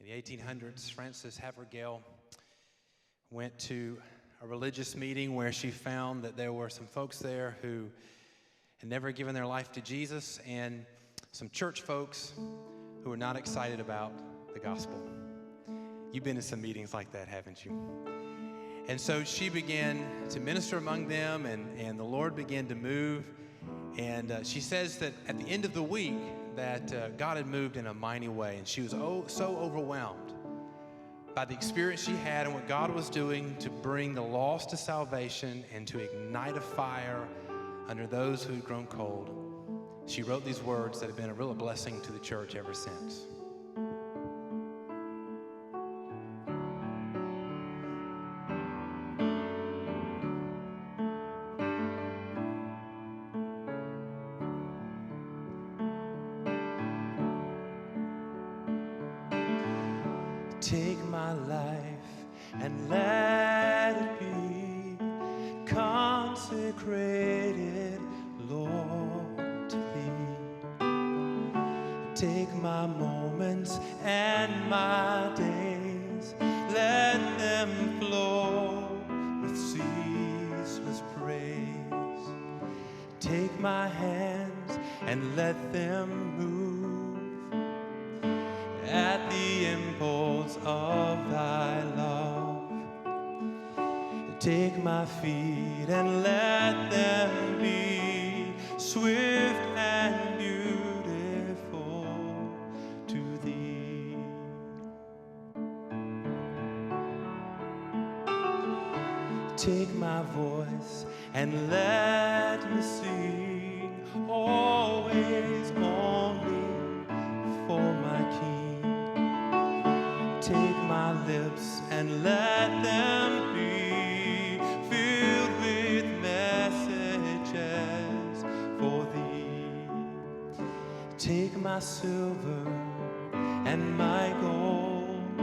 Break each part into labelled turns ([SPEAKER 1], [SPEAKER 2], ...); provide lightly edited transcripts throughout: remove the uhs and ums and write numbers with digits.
[SPEAKER 1] In the 1800s, Frances Havergal went to a religious meeting where she found that there were some folks there who had never given their life to Jesus and some church folks who were not excited about the gospel. You've been in some meetings like that, haven't you? And so she began to minister among them, and the Lord began to move. And she says that at the end of the week that God had moved in a mighty way, and she was so overwhelmed by the experience she had and what God was doing to bring the lost to salvation and to ignite a fire under those who had grown cold. She wrote these words that have been a real blessing to the church ever since. Take my life and let it be consecrated, Lord, to Thee. Take my moments and my days, let them flow with ceaseless praise. Take my hands and let them move at the impulse of Thy love. Take my feet and let them be swift and beautiful to Thee. Take my voice and let me sing always only for my King. Take my lips and let them be filled with messages for Thee. Take my silver and my gold,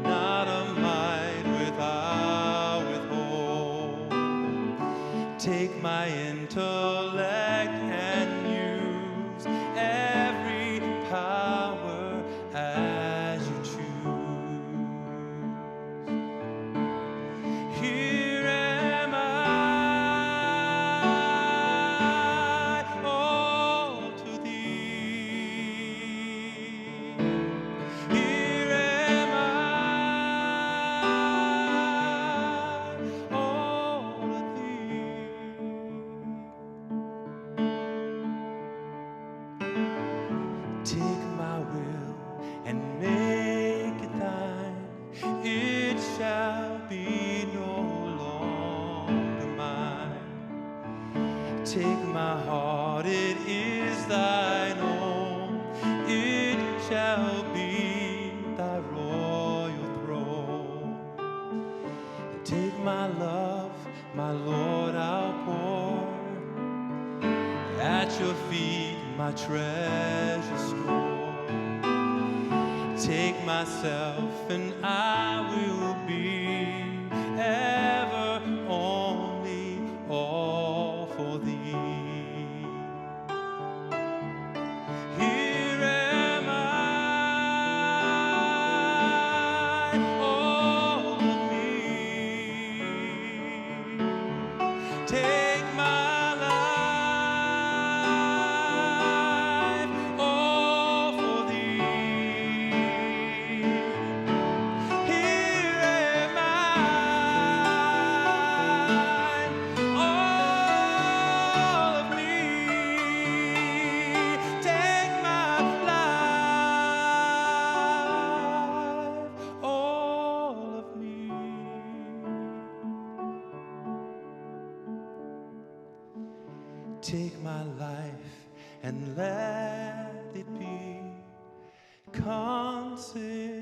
[SPEAKER 1] not a mite without withhold. Take my intellect and use every power as You choose. Here am I, all to Thee. Here am I, all to Thee. Take my will and make it Thine. It shall be no longer mine. Take my heart, it is Thine own. It shall be Thy royal throne. Take my love, my Lord, I'll pour at Your feet, my treasure store. Take myself and I will be ever only all for Thee. Here am I, all of me. Take my life, all for Thee. Here am I, all of me. Take my life, all of me. Take my life and let it be consecrated.